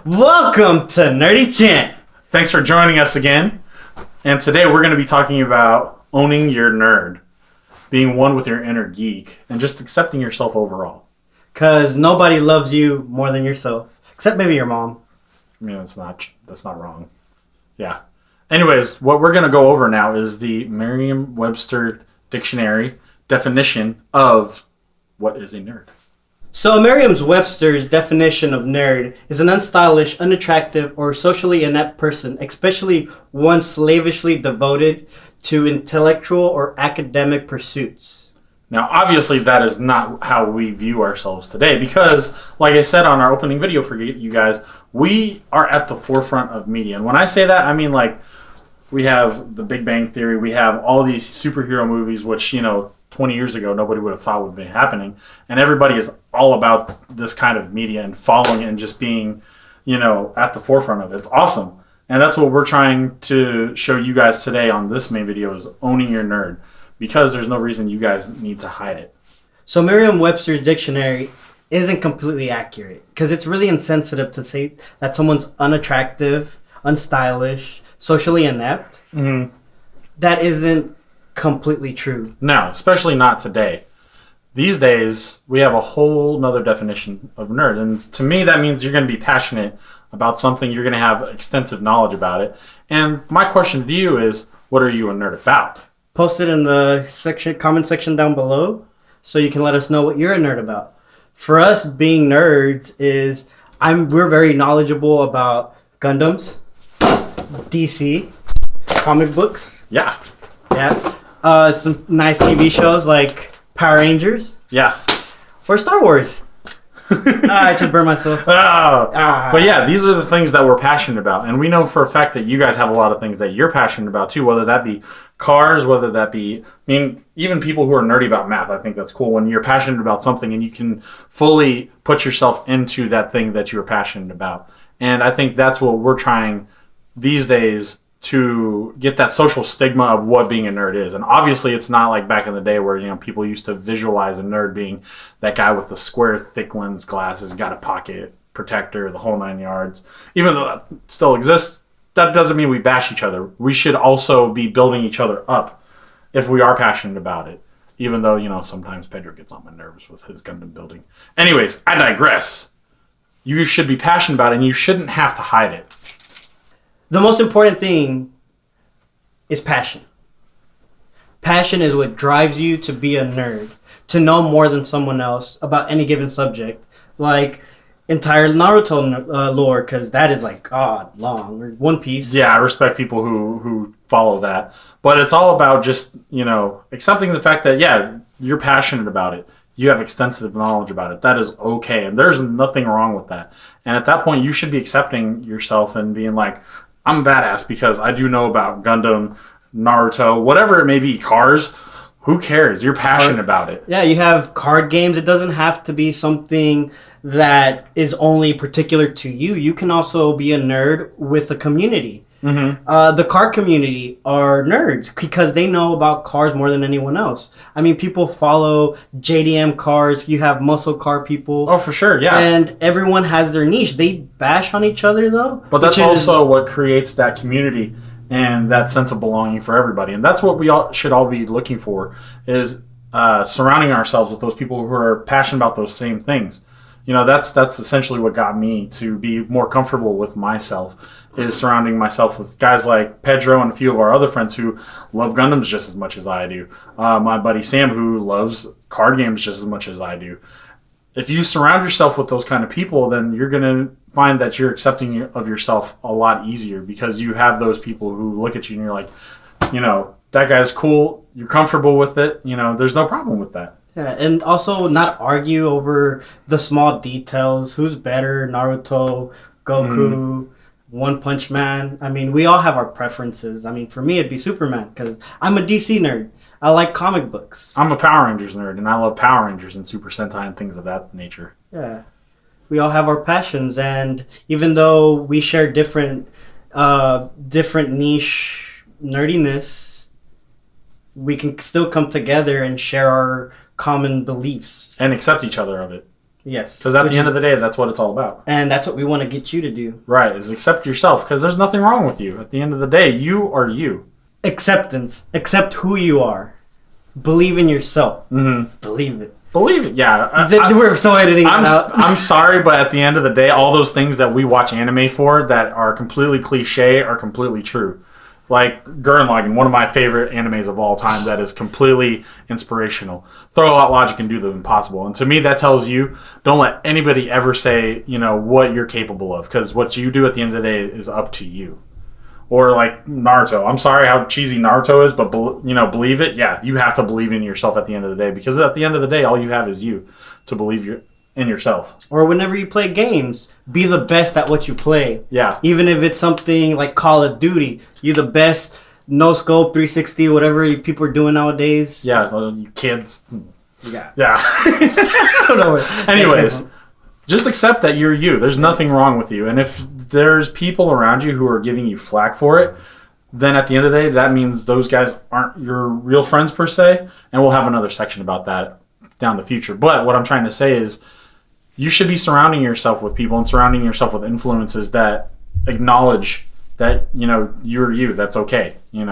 Welcome to Nerdy Chat. Thanks for joining us again. And today we're going to be talking about owning your nerd, being one with your inner geek, and just accepting yourself overall. Because nobody loves you more than yourself, except maybe your mom. I mean, that's not wrong. Yeah. Anyways, what we're going to go over now is the Merriam-Webster dictionary definition of what is a nerd. So Merriam-Webster's definition of nerd is an unstylish, unattractive, or socially inept person, especially one slavishly devoted to intellectual or academic pursuits. Now, obviously, that is not how we view ourselves today because, like I said on our opening video for you guys, we are at the forefront of media. And when I say that, I mean, like, we have The Big Bang Theory, we have all these superhero movies, which, 20 years ago, nobody would have thought would be happening. And everybody is all about this kind of media and following it and just being, at the forefront of it. It's awesome. And that's what we're trying to show you guys today on this main video is owning your nerd. Because there's no reason you guys need to hide it. So Merriam-Webster's dictionary isn't completely accurate. Because it's really insensitive to say that someone's unattractive, unstylish, socially inept. Mm-hmm. That isn't completely true. No, especially not today. These days, we have a whole nother definition of nerd. And to me, that means you're going to be passionate about something. You're going to have extensive knowledge about it. And my question to you is, what are you a nerd about? Post it in the comment section down below so you can let us know what you're a nerd about. For us, being nerds is we're very knowledgeable about Gundams, DC, comic books. Yeah. Some nice TV shows like Power Rangers. Yeah. Or Star Wars. I just burned myself. But yeah, these are the things that we're passionate about. And we know for a fact that you guys have a lot of things that you're passionate about too, whether that be cars, whether that be, even people who are nerdy about math. I think that's cool when you're passionate about something and you can fully put yourself into that thing that you're passionate about. And I think that's what we're trying these days to get that social stigma of what being a nerd is. And obviously it's not like back in the day where, people used to visualize a nerd being that guy with the square thick lens glasses, got a pocket protector, the whole 9 yards. Even though that still exists, that doesn't mean we bash each other. We should also be building each other up if we are passionate about it. Even though, sometimes Pedro gets on my nerves with his Gundam building. Anyways, I digress. You should be passionate about it and you shouldn't have to hide it. The most important thing is passion. Passion is what drives you to be a nerd, to know more than someone else about any given subject. Like entire Naruto lore, because that is like God long, or One Piece. Yeah, I respect people who follow that. But it's all about just, accepting the fact that, yeah, you're passionate about it. You have extensive knowledge about it. That is okay. And there's nothing wrong with that. And at that point, you should be accepting yourself and being like, I'm badass because I do know about Gundam, Naruto, whatever it may be, cars. Who cares? You're passionate about it. Yeah, you have card games. It doesn't have to be something that is only particular to you. You can also be a nerd with a community. Mm-hmm. The car community are nerds because they know about cars more than anyone else. People follow JDM cars. You have muscle car people. Oh, for sure, yeah. And everyone has their niche. They bash on each other, though. But that's also what creates that community and that sense of belonging for everybody. And that's what we should all be looking for is surrounding ourselves with those people who are passionate about those same things. That's essentially what got me to be more comfortable with myself is surrounding myself with guys like Pedro and a few of our other friends who love Gundams just as much as I do. My buddy Sam who loves card games just as much as I do. If you surround yourself with those kind of people, then you're going to find that you're accepting of yourself a lot easier because you have those people who look at you and you're like, that guy's cool. You're comfortable with it. There's no problem with that. Yeah, and also not argue over the small details. Who's better, Naruto, Goku, One Punch Man? We all have our preferences. For me, it'd be Superman because I'm a DC nerd. I like comic books. I'm a Power Rangers nerd, and I love Power Rangers and Super Sentai and things of that nature. Yeah. We all have our passions, and even though we share different niche nerdiness, we can still come together and share our common beliefs. And accept each other of it. Yes. Because at the end of the day, that's what it's all about. And that's what we want to get you to do. Right, is accept yourself, because there's nothing wrong with you. At the end of the day, you are you. Acceptance. Accept who you are. Believe in yourself. Mm-hmm. Believe it. Believe it, yeah. We're so editing it out. I'm sorry, but at the end of the day, all those things that we watch anime for that are completely cliche are completely true. Like Gurren Lagann, one of my favorite animes of all time that is completely inspirational. Throw out logic and do the impossible. And to me, that tells you, don't let anybody ever say, what you're capable of. Because what you do at the end of the day is up to you. Or like Naruto. I'm sorry how cheesy Naruto is, but believe it. Yeah, you have to believe in yourself at the end of the day. Because at the end of the day, all you have is you to believe in yourself. Or whenever you play games, be the best at what you play. Yeah. Even if it's something like Call of Duty, you're the best, no scope, 360, whatever people are doing nowadays. Yeah, you kids. Yeah. Yeah. I don't know. Anyways, just accept that you're you. There's nothing wrong with you. And if there's people around you who are giving you flack for it, then at the end of the day, that means those guys aren't your real friends per se. And we'll have another section about that down the future. But what I'm trying to say is, you should be surrounding yourself with people and surrounding yourself with influences that acknowledge that, you're you. That's okay, You're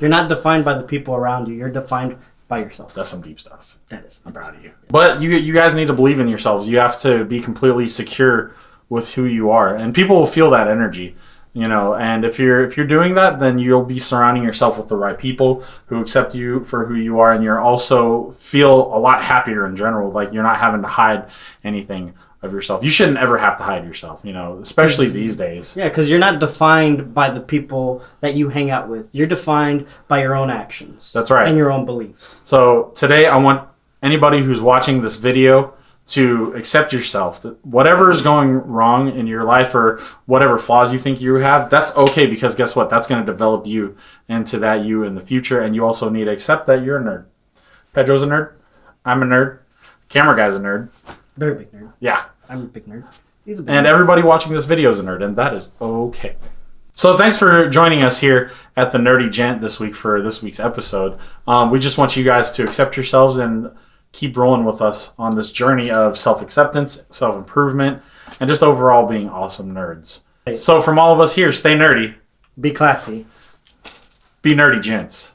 not defined by the people around you. You're defined by yourself. That's some deep stuff. That is. I'm proud of you. But you guys need to believe in yourselves. You have to be completely secure with who you are. And people will feel that energy. And if you're doing that, then you'll be surrounding yourself with the right people who accept you for who you are, and you're also feel a lot happier in general. Like you're not having to hide anything of yourself. You shouldn't ever have to hide yourself, especially these days. Yeah, because you're not defined by the people that you hang out with. You're defined by your own actions. That's right. And your own beliefs. So today I want anybody who's watching this video to accept yourself. Whatever is going wrong in your life or whatever flaws you think you have, that's okay, because guess what? That's going to develop you into that you in the future, and you also need to accept that you're a nerd. Pedro's a nerd. I'm a nerd. Camera guy's a nerd. Very big nerd. Yeah. I'm a big nerd. He's a big And nerd. everybody watching this video is a nerd, and that is okay. So thanks for joining us here at the Nerdy Gent this week for this week's episode. We just want you guys to accept yourselves and keep rolling with us on this journey of self-acceptance, self-improvement, and just overall being awesome nerds. So from all of us here, stay nerdy. Be classy. Be nerdy gents.